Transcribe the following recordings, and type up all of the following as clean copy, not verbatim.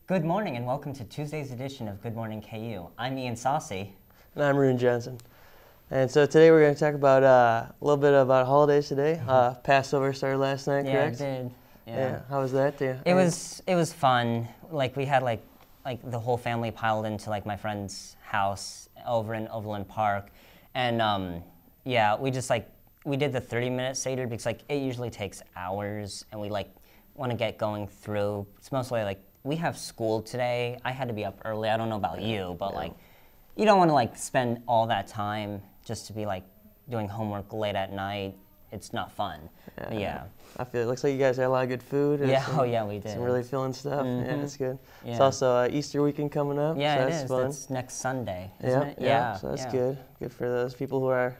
Good morning and welcome to Tuesday's edition of Good Morning KU. I'm Ian Saucy. And I'm Rune Johnson. And so today we're going to talk about a little bit about holidays today. Passover started last night, correct? Yeah, it did. Yeah. How was that? It was fun. Like we had like the whole family piled into like my friend's house over in Overland Park, and yeah, we did the 30-minute Seder because like it usually takes hours, and we like want to get going through. It's mostly like we have school today. I had to be up early. I don't know about you, but like you don't want to like spend all that time just to be like doing homework late at night. It's not fun. Yeah. I feel it looks like you guys had a lot of good food. Yeah, yeah, we did. Some really filling stuff. Mm-hmm. Yeah, that's good. Yeah. It's also Easter weekend coming up. Yeah, so it that's is. fun. That's next Sunday, isn't it? Yeah. So that's good. Good for those people who are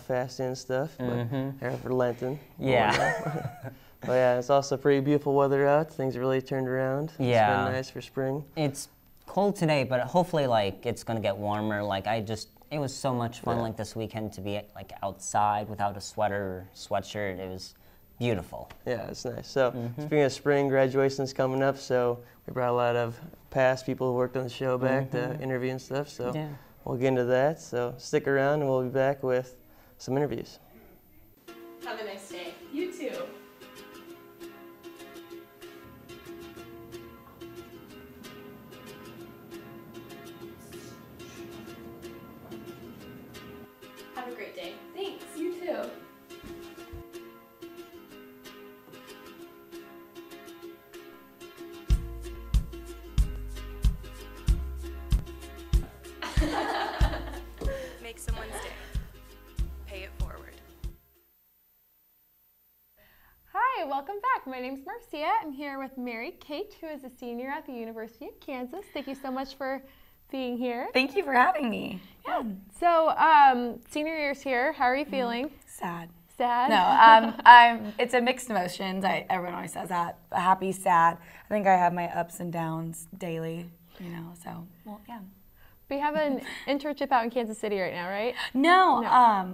fasting and stuff. But for Lenten. Yeah. But yeah, it's also pretty beautiful weather out. Things are really turned around. Yeah. It's been nice for spring. It's cold today, but hopefully like it's gonna get warmer. Like it was so much fun like this weekend to be like outside without a sweater or sweatshirt. It was beautiful. Yeah, it's nice. So speaking of spring, graduation's coming up, so we brought a lot of past people who worked on the show back to interview and stuff. So we'll get into that. So stick around and we'll be back with some interviews. Have a nice day. You too. Have a great day. Thanks. You too. Make someone's day. Pay it forward. Hi, welcome back. My name's Marcia. I'm here with Mary Kate, who is a senior at the University of Kansas. Thank you so much for being here. Thank you for having me. Yeah. So, senior year's here. How are you feeling? Sad. Sad? No, it's a mixed emotions. Everyone always says that. Happy, sad. I think I have my ups and downs daily, so, well, yeah. We have an internship out in Kansas City right now, right? No.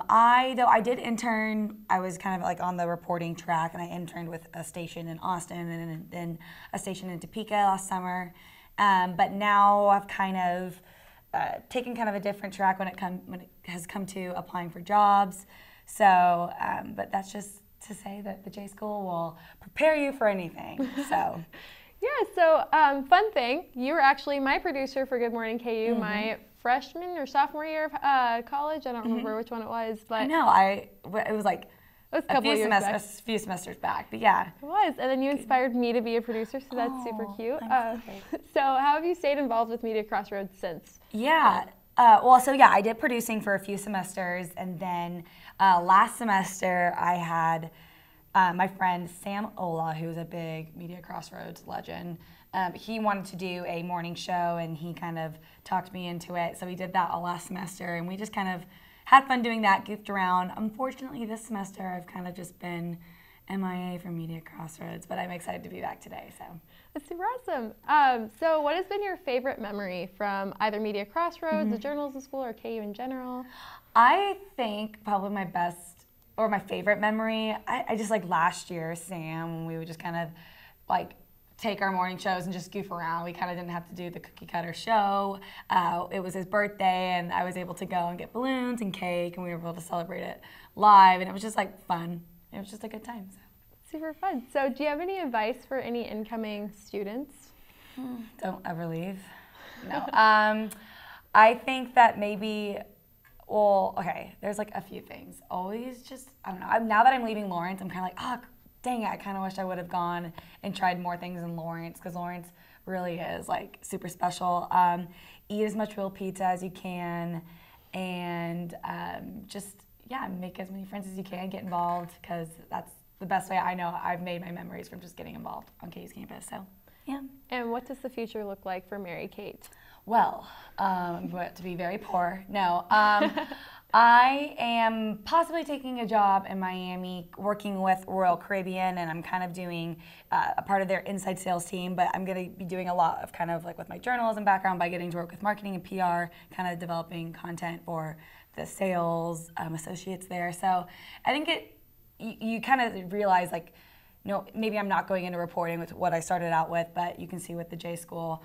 I did intern. I was kind of like on the reporting track, and I interned with a station in Austin and then a station in Topeka last summer. But now I've kind of taken kind of a different track when it has come to applying for jobs. So, but that's just to say that the J School will prepare you for anything. So. Yeah, so fun thing, you were actually my producer for Good Morning KU my freshman or sophomore year of college. I don't remember which one it was, but I know, it was like a few semesters back, but yeah. It was, and then you inspired me to be a producer, so that's super cute. So how have you stayed involved with Media Crossroads since? Yeah, I did producing for a few semesters, and then last semester I had my friend Sam Ola, who's a big Media Crossroads legend. He wanted to do a morning show, and he kind of talked me into it. So we did that all last semester, and we just kind of had fun doing that, goofed around. Unfortunately, this semester I've kind of just been MIA from Media Crossroads, but I'm excited to be back today. So that's super awesome. So what has been your favorite memory from either Media Crossroads, the journalism school, or KU in general? I think probably my best or my favorite memory, I just like last year, Sam, when we would just kind of like take our morning shows and just goof around. We kind of didn't have to do the cookie cutter show. It was his birthday, and I was able to go and get balloons and cake, and we were able to celebrate it live, and it was just like fun. It was just a good time. So. Super fun. So do you have any advice for any incoming students? Don't ever leave. No. I think that maybe, well, okay, there's like a few things. Always just, I don't know. Now that I'm leaving Lawrence, I'm kind of like, oh, dang it, I kind of wish I would have gone and tried more things in Lawrence, because Lawrence really is like super special. Eat as much real pizza as you can, and just, yeah, make as many friends as you can, get involved, because that's the best way I know I've made my memories from just getting involved on KU's campus. So, yeah. And what does the future look like for Mary Kate? Well, to be very poor, no. I am possibly taking a job in Miami working with Royal Caribbean, and I'm kind of doing a part of their inside sales team, but I'm going to be doing a lot of kind of like with my journalism background by getting to work with marketing and PR, kind of developing content for the sales associates there. So I think you kind of realize like, maybe I'm not going into reporting with what I started out with, but you can see with the J School,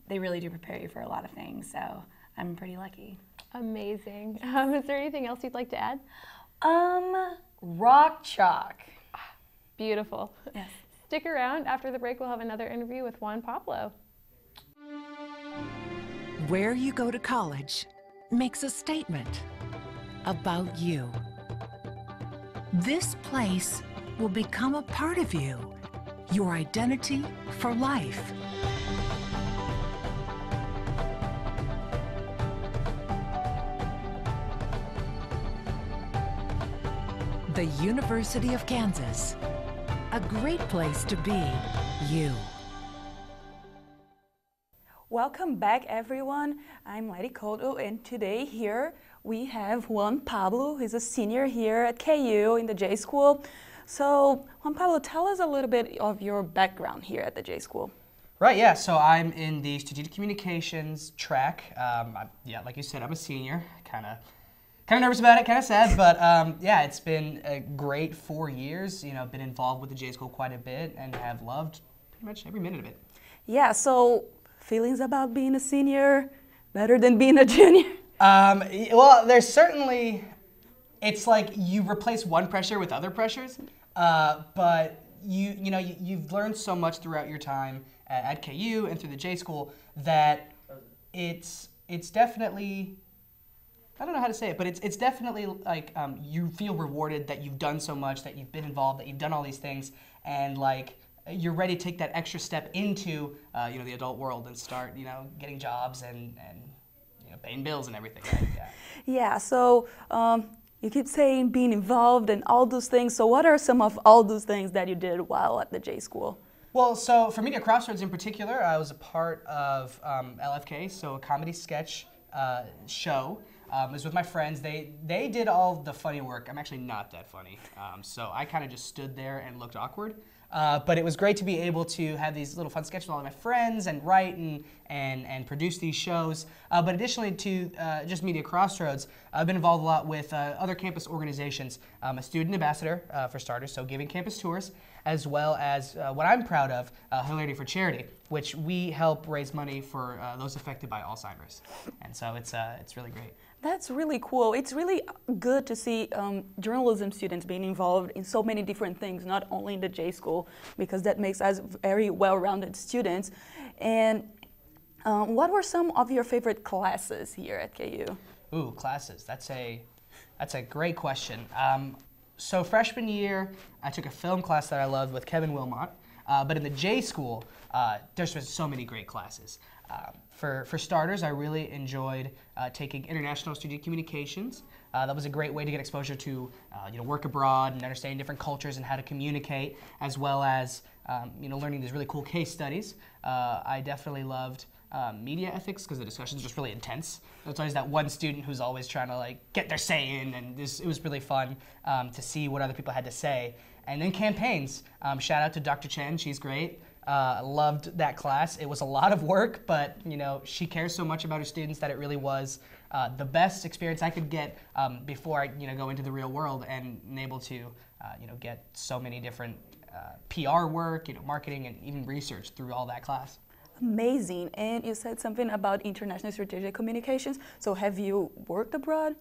they really do prepare you for a lot of things. So I'm pretty lucky. Amazing. Is there anything else you'd like to add? Rock chalk. Beautiful. Yes. Stick around. After the break, we'll have another interview with Juan Pablo. Where you go to college makes a statement about you. This place will become a part of you, your identity for life. The University of Kansas, a great place to be you. Welcome back, everyone. I'm Mattie, and today here we have Juan Pablo, who's a senior here at KU in the J School. So, Juan Pablo, tell us a little bit of your background here at the J School. Right, yeah, so I'm in the strategic communications track. Yeah, like you said, I'm a senior, kind of nervous about it, kind of sad, but yeah, it's been a great 4 years. Been involved with the J School quite a bit and have loved pretty much every minute of it. Yeah, so feelings about being a senior, better than being a junior? Well, there's certainly, it's like you replace one pressure with other pressures, but you've learned so much throughout your time at KU and through the J School that it's definitely, I don't know how to say it, but it's definitely like you feel rewarded that you've done so much, that you've been involved, that you've done all these things, and like you're ready to take that extra step into the adult world and start getting jobs and paying bills and everything. Right? Yeah. Yeah. So you keep saying being involved and all those things. So what are some of all those things that you did while at the J School? Well, so for Media Crossroads in particular, I was a part of LFK, so a comedy sketch show. It was with my friends. They did all the funny work. I'm actually not that funny, so I kind of just stood there and looked awkward. But it was great to be able to have these little fun sketches with all of my friends and write and produce these shows. But additionally to just Media Crossroads, I've been involved a lot with other campus organizations. I'm a student ambassador, for starters, so giving campus tours, as well as what I'm proud of, Hilarity for Charity, which we help raise money for those affected by Alzheimer's. And so it's really great. That's really cool. It's really good to see journalism students being involved in so many different things, not only in the J School, because that makes us very well-rounded students. And what were some of your favorite classes here at KU? Ooh, classes. That's a great question. So freshman year, I took a film class that I loved with Kevin Wilmot. But in the J School, there's been so many great classes. For starters, I really enjoyed taking international strategic communications. That was a great way to get exposure to work abroad and understanding different cultures and how to communicate, as well as learning these really cool case studies. I definitely loved media ethics because the discussions are just really intense. There's always that one student who's always trying to get their say in, and it was really fun to see what other people had to say. And then campaigns. Shout out to Dr. Chen, she's great. Loved that class. It was a lot of work, but she cares so much about her students that it really was the best experience I could get before I go into the real world and able to get so many different PR work, marketing, and even research through all that class. Amazing. And you said something about international strategic communications. So have you worked abroad?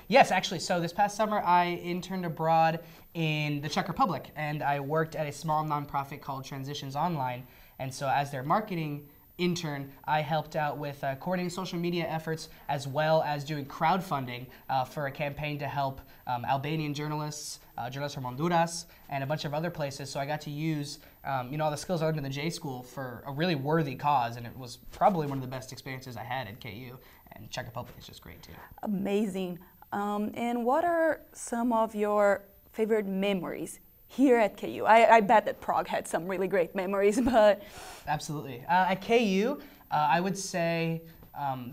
Yes, actually. So this past summer, I interned abroad in the Czech Republic, and I worked at a small nonprofit called Transitions Online. And so as their marketing intern, I helped out with coordinating social media efforts, as well as doing crowdfunding for a campaign to help Albanian journalists, journalists from Honduras, and a bunch of other places. So I got to use all the skills I learned in the J School for a really worthy cause, and it was probably one of the best experiences I had at KU. And Czech Republic is just great too. Amazing. And what are some of your favorite memories here at KU? I bet that Prague had some really great memories, but... Absolutely. At KU, I would say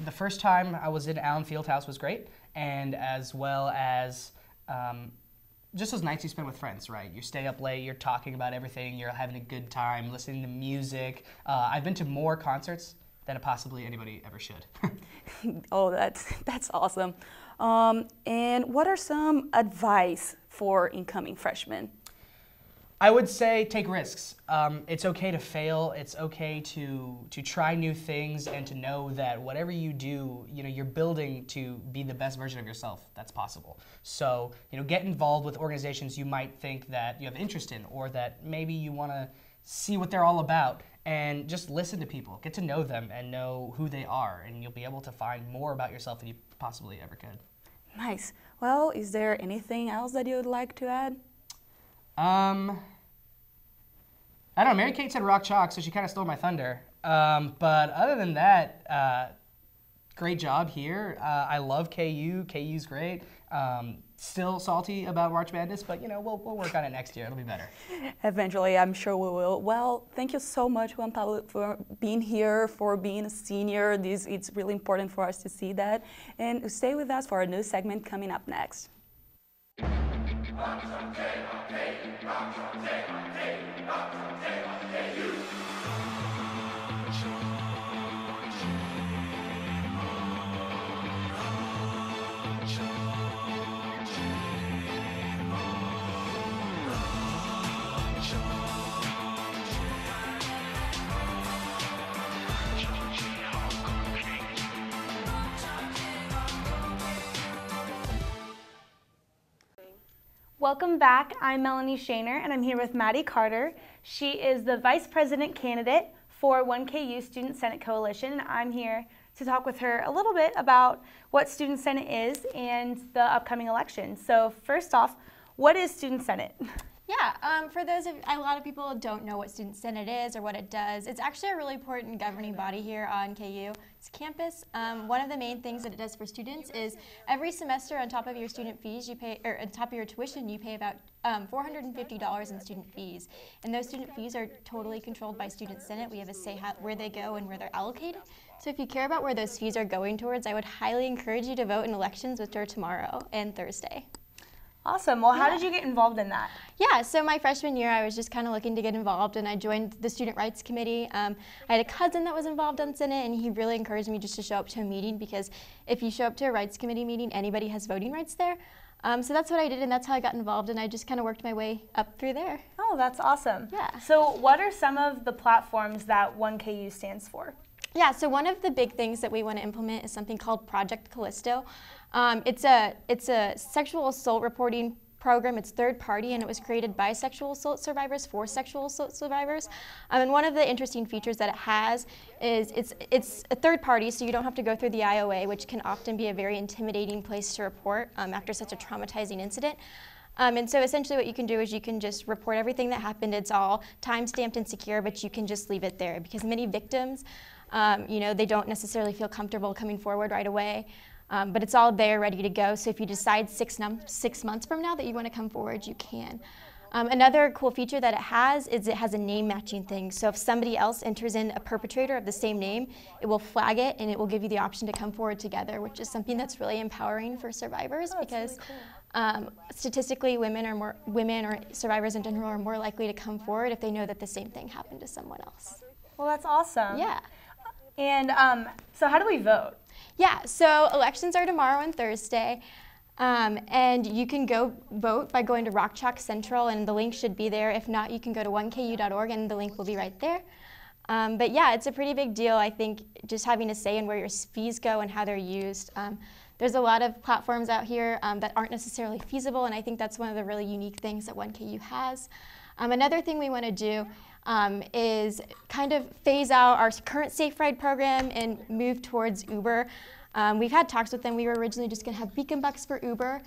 the first time I was in Allen Fieldhouse was great, and as well as just those nights you spend with friends, right? You stay up late, you're talking about everything, you're having a good time, listening to music. I've been to more concerts than possibly anybody ever should. Oh, that's awesome. And what are some advice for incoming freshmen? I would say take risks. It's okay to fail. It's okay to try new things and to know that whatever you do, you're building to be the best version of yourself that's possible. So, get involved with organizations you might think that you have interest in, or that maybe you want to see what they're all about, and just listen to people. Get to know them and know who they are, and you'll be able to find more about yourself than you possibly ever could. Nice. Well, is there anything else that you would like to add? I don't know, Mary Kate said rock chalk, so she kind of stole my thunder. But other than that, great job here. I love KU. KU's great. Still salty about March Madness, but we'll work on it next year. It'll be better. Eventually, I'm sure we will. Well, thank you so much, Juan Pablo, for being here, for being a senior. It's really important for us to see that. And stay with us for a new segment coming up next. Welcome back. I'm Melanie Shaner, and I'm here with Mattie Carter. She is the Vice President candidate for 1KU Student Senate Coalition, and I'm here to talk with her a little bit about what Student Senate is and the upcoming election. So first off, what is Student Senate? Yeah, for those of a lot of people don't know what Student Senate is or what it does. It's actually a really important governing body here on KU. It's campus. One of the main things that it does for students is every semester, on top of your student fees, you pay, or on top of your tuition, you pay about $450 in student fees. And those student fees are totally controlled by Student Senate. We have a say where they go and where they're allocated. So if you care about where those fees are going towards, I would highly encourage you to vote in elections, which are tomorrow and Thursday. Awesome. Well, how did you get involved in that? Yeah, so my freshman year, I was just kind of looking to get involved, and I joined the Student Rights Committee. I had a cousin that was involved on Senate, and he really encouraged me just to show up to a meeting, because if you show up to a Rights Committee meeting, anybody has voting rights there. So that's what I did, and that's how I got involved, and I just kind of worked my way up through there. Oh, that's awesome. Yeah. So what are some of the platforms that 1KU stands for? Yeah, so one of the big things that we want to implement is something called Project Callisto. It's a sexual assault reporting program. It's third party, and it was created by sexual assault survivors for sexual assault survivors. And one of the interesting features that it has is it's a third party, so you don't have to go through the IOA, which can often be a very intimidating place to report after such a traumatizing incident. And so essentially what you can do is you can just report everything that happened. It's all time-stamped and secure, but you can just leave it there, because many victims, they don't necessarily feel comfortable coming forward right away. But it's all there ready to go. So if you decide 6 months from now that you want to come forward, you can. Another cool feature that it has is it has a name matching thing. So if somebody else enters in a perpetrator of the same name, it will flag it, and it will give you the option to come forward together, which is something that's really empowering for survivors, because really cool. Statistically, women or survivors in general are more likely to come forward if they know that the same thing happened to someone else. Well, that's awesome. Yeah. And so how do we vote? Yeah, so elections are tomorrow and Thursday, and you can go vote by going to Rock Chalk Central, and the link should be there. If not, you can go to 1ku.org, and the link will be right there. But yeah, it's a pretty big deal, I think, just having a say in where your fees go and how they're used. There's a lot of platforms out here that aren't necessarily feasible, and I think that's one of the really unique things that 1KU has. Another thing we want to do is kind of phase out our current Safe Ride program and move towards Uber. We've had talks with them. We were originally just going to have beacon bucks for Uber,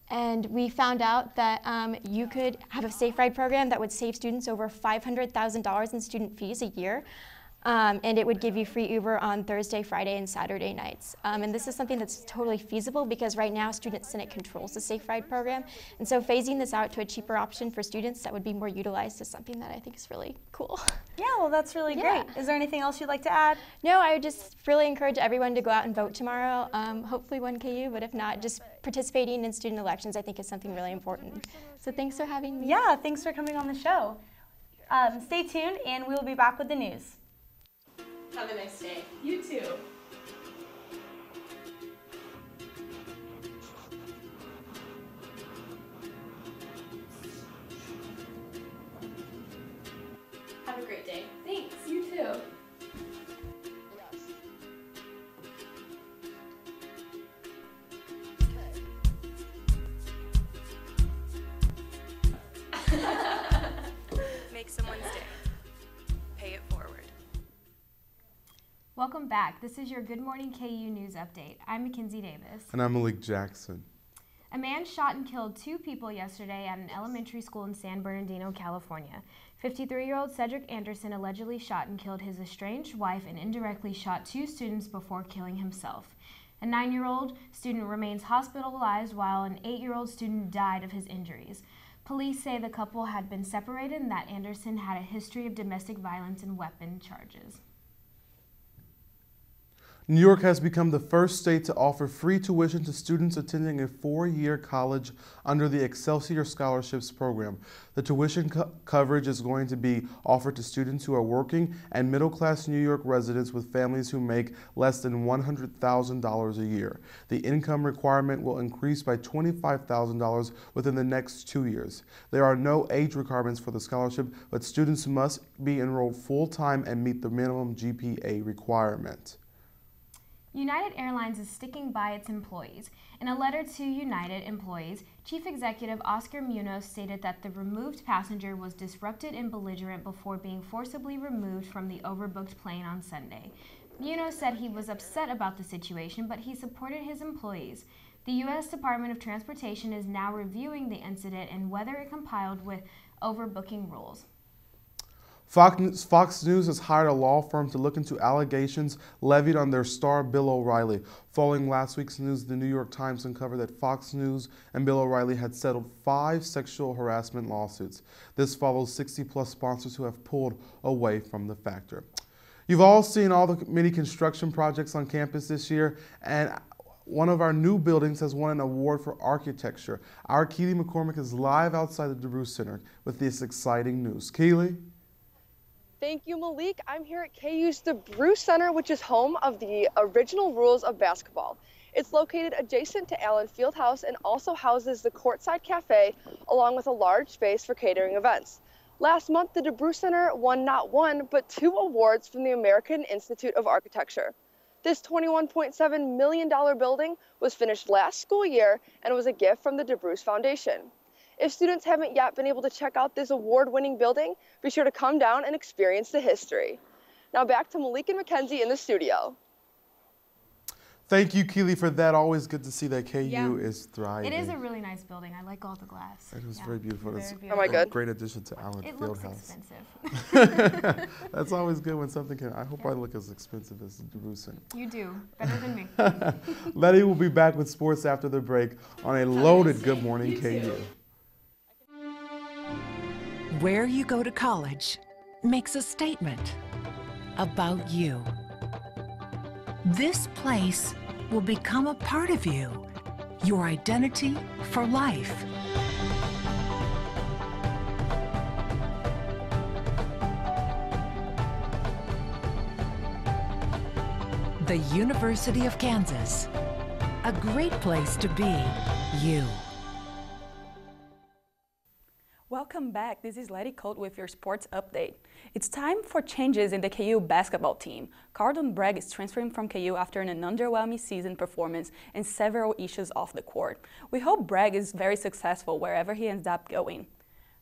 and we found out that you could have a Safe Ride program that would save students over $500,000 in student fees a year. and it would give you free Uber on Thursday, Friday, and Saturday nights. And this is something that's totally feasible because right now Student Senate controls the Safe Ride program. And so phasing this out to a cheaper option for students that would be more utilized is something that I think is really cool. Yeah, well, that's really great. Is there anything else you'd like to add? No, I would just really encourage everyone to go out and vote tomorrow. Hopefully 1KU, but if not, just participating in student elections I think is something really important. So thanks for having me. Yeah, thanks for coming on the show. Stay tuned and we will be back with the news. Have a nice day. You too. Have a great day. Thanks, you too. Make someone's day. Pay it forward. Welcome back. This is your Good Morning KU News Update. I'm Mackenzie Davis. And I'm Malik Jackson. A man shot and killed 2 people yesterday at an elementary school in San Bernardino, California. 53-year-old Cedric Anderson allegedly shot and killed his estranged wife and indirectly shot 2 students before killing himself. A 9-year-old student remains hospitalized while an 8-year-old student died of his injuries. Police say the couple had been separated and that Anderson had a history of domestic violence and weapon charges. New York has become the first state to offer free tuition to students attending a 4-year college under the Excelsior Scholarships program. The tuition coverage is going to be offered to students who are working and middle-class New York residents with families who make less than $100,000 a year. The income requirement will increase by $25,000 within the next 2 years. There are no age requirements for the scholarship, but students must be enrolled full-time and meet the minimum GPA requirement. United Airlines is sticking by its employees. In a letter to United employees, Chief Executive Oscar Munoz stated that the removed passenger was disrupted and belligerent before being forcibly removed from the overbooked plane on Sunday. Munoz said he was upset about the situation, but he supported his employees. The U.S. Department of Transportation is now reviewing the incident and whether it complied with overbooking rules. Fox News has hired a law firm to look into allegations levied on their star Bill O'Reilly. Following last week's news, the New York Times uncovered that Fox News and Bill O'Reilly had settled 5 sexual harassment lawsuits. This follows 60-plus sponsors who have pulled away from the factor. You've all seen all the many construction projects on campus this year, and one of our new buildings has won an award for architecture. Our Keely McCormick is live outside the DeBruce Center with this exciting news. Keely? Thank you, Malik. I'm here at KU's DeBruce Center, which is home of the original rules of basketball. It's located adjacent to Allen Fieldhouse and also houses the Courtside Cafe, along with a large space for catering events. Last month, the DeBruce Center won not 1, but 2 awards from the American Institute of Architecture. This $21.7 million building was finished last school year and was a gift from the DeBruce Foundation. If students haven't yet been able to check out this award-winning building, be sure to come down and experience the history. Now back to Malik and Mackenzie in the studio. Thank you, Keely, for that. Always good to see that KU is thriving. It is a really nice building. I like all the glass. It was very beautiful. It's Am I good? A great addition to Allen It Fieldhouse. looks expensive. That's always good when something can. I hope I look as expensive as the DeBruce Center. You do. Better than me. Letty will be back with sports after the break on a loaded Good Morning KU. Where you go to college makes a statement about you. This place will become a part of you, your identity for life. The University of Kansas, a great place to be you. Welcome back. This is Letty Colt with your sports update. It's time for changes in the KU basketball team. Carlton Bragg is transferring from KU after an underwhelming season performance and several issues off the court. We hope Bragg is very successful wherever he ends up going.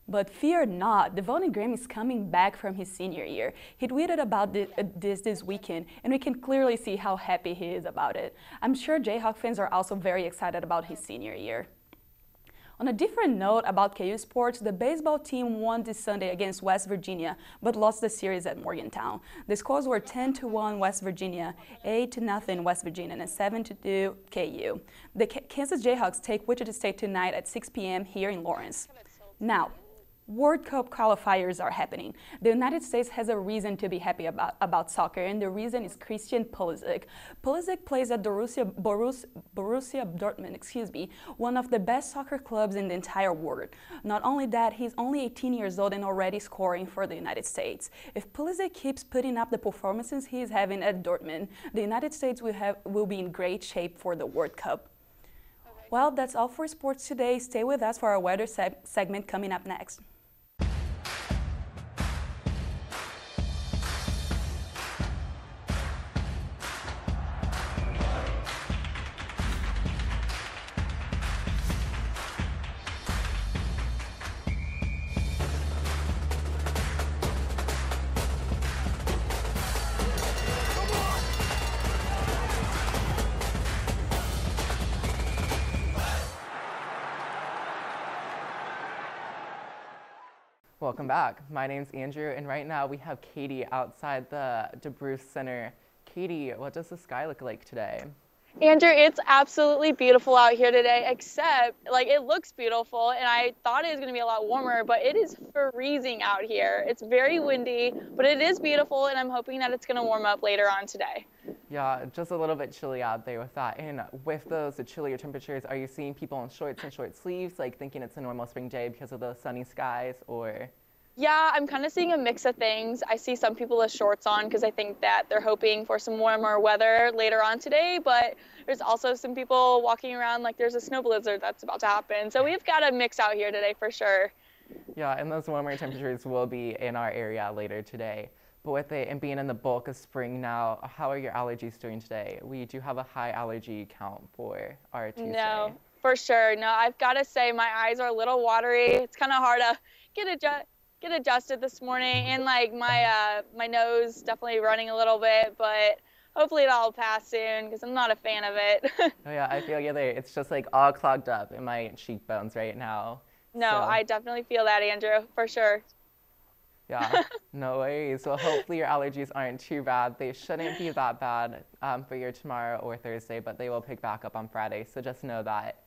But fear not, Devonte Graham is coming back from his senior year. He tweeted about this weekend, and we can clearly see how happy he is about it. I'm sure Jayhawk fans are also very excited about his senior year. On a different note about KU sports, the baseball team won this Sunday against West Virginia, but lost the series at Morgantown. The scores were 10-1 West Virginia, 8-0 West Virginia, and 7-2 KU. The Kansas Jayhawks take Wichita State tonight at 6 p.m. here in Lawrence. Now, World Cup qualifiers are happening. The United States has a reason to be happy about soccer, and the reason is Christian Pulisic. Pulisic plays at Borussia Dortmund, one of the best soccer clubs in the entire world. Not only that, he's only 18 years old and already scoring for the United States. If Pulisic keeps putting up the performances he's having at Dortmund, the United States will be in great shape for the World Cup. Well, that's all for sports today. Stay with us for our weather segment coming up next. Welcome back. My name's Andrew, and right now we have Katie outside the DeBruce Center. Katie, what does the sky look like today? Andrew, it's absolutely beautiful out here today, except like it looks beautiful and I thought it was going to be a lot warmer, but it is freezing out here. It's very windy, but it is beautiful and I'm hoping that it's going to warm up later on today. Yeah, just a little bit chilly out there with that. And with those chillier temperatures, are you seeing people in shorts and short sleeves, like thinking it's a normal spring day because of the sunny skies, or? Yeah, I'm kind of seeing a mix of things. I see some people with shorts on because I think that they're hoping for some warmer weather later on today, but there's also some people walking around like there's a snow blizzard that's about to happen. So we've got a mix out here today for sure. Yeah, and those warmer temperatures will be in our area later today. But with it and being in the bulk of spring now, how are your allergies doing today? We do have a high allergy count for our Tuesday. No, for sure. No, I've got to say my eyes are a little watery. It's kind of hard to get adjusted this morning, and like my nose definitely running a little bit, but hopefully it'll pass soon because I'm not a fan of it. Oh yeah, I feel you there. It's just like all clogged up in my cheekbones right now. No, so. I definitely feel that, Andrew, for sure. Yeah, no worries. Well, hopefully your allergies aren't too bad. They shouldn't be that bad for your tomorrow or Thursday, but they will pick back up on Friday, so just know that.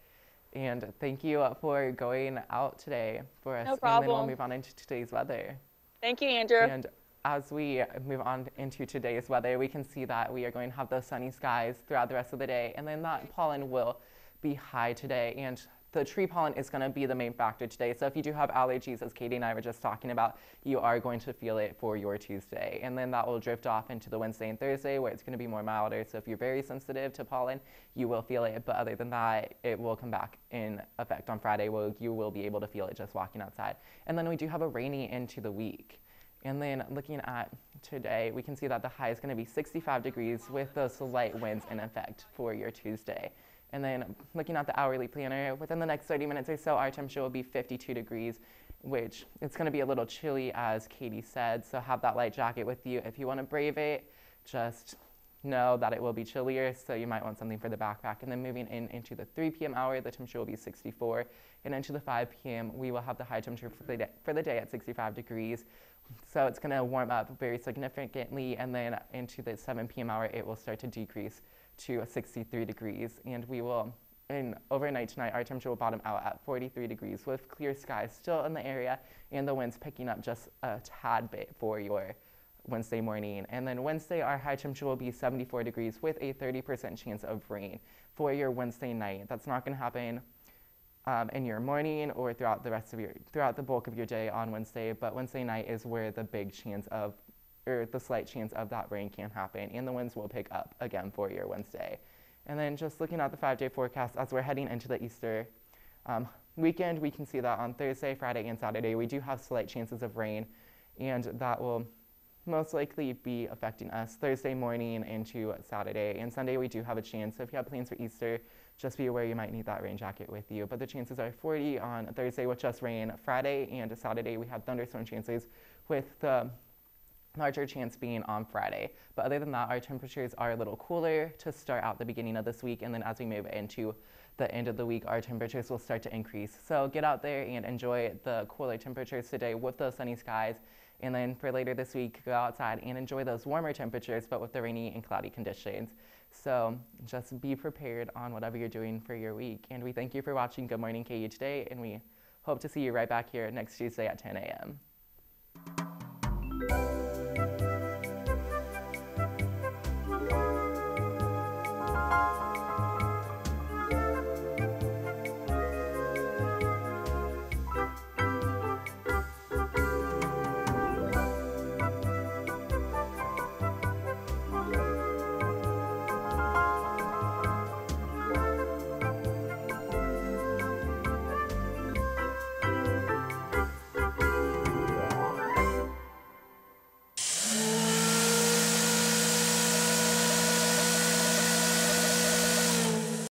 And thank you for going out today for us. No problem. And then we'll move on into today's weather. Thank you, Andrew. And as we move on into today's weather, we can see that we are going to have those sunny skies throughout the rest of the day. And then that pollen will be high today. And the tree pollen is going to be the main factor today. So if you do have allergies, as Katie and I were just talking about, you are going to feel it for your Tuesday. And then that will drift off into the Wednesday and Thursday, where it's going to be more milder. So if you're very sensitive to pollen, you will feel it. But other than that, it will come back in effect on Friday, where you will be able to feel it just walking outside. And then we do have a rainy into the week. And then looking at today, we can see that the high is going to be 65 degrees with those light winds in effect for your Tuesday. And then looking at the hourly planner, within the next 30 minutes or so, our temperature will be 52 degrees, which it's going to be a little chilly, as Katie said. So have that light jacket with you. If you want to brave it, just know that it will be chillier. So you might want something for the backpack. And then moving into the 3 p.m. hour, the temperature will be 64. And into the 5 p.m., we will have the high temperature for the day at 65 degrees. So it's going to warm up very significantly. And then into the 7 p.m. hour, it will start to decrease to 63 degrees, and we will, overnight tonight, our temperature will bottom out at 43 degrees with clear skies still in the area and the winds picking up just a tad bit for your Wednesday morning. And then Wednesday, our high temperature will be 74 degrees with a 30% chance of rain for your Wednesday night. That's not going to happen in your morning or throughout the bulk of your day on Wednesday, but Wednesday night is where the big chance of the slight chance of that rain can happen, and the winds will pick up again for your Wednesday. And then just looking at the 5-day forecast as we're heading into the Easter weekend, we can see that on Thursday, Friday, and Saturday we do have slight chances of rain, and that will most likely be affecting us Thursday morning into Saturday. And Sunday we do have a chance, so if you have plans for Easter, just be aware you might need that rain jacket with you. But the chances are 40 on Thursday with just rain. Friday and Saturday we have thunderstorm chances with the larger chance being on Friday. But other than that, our temperatures are a little cooler to start out the beginning of this week, and then as we move into the end of the week, our temperatures will start to increase. So get out there and enjoy the cooler temperatures today with those sunny skies. And then for later this week, go outside and enjoy those warmer temperatures, but with the rainy and cloudy conditions. So just be prepared on whatever you're doing for your week. And we thank you for watching Good Morning KU today, and we hope to see you right back here next Tuesday at 10 a.m.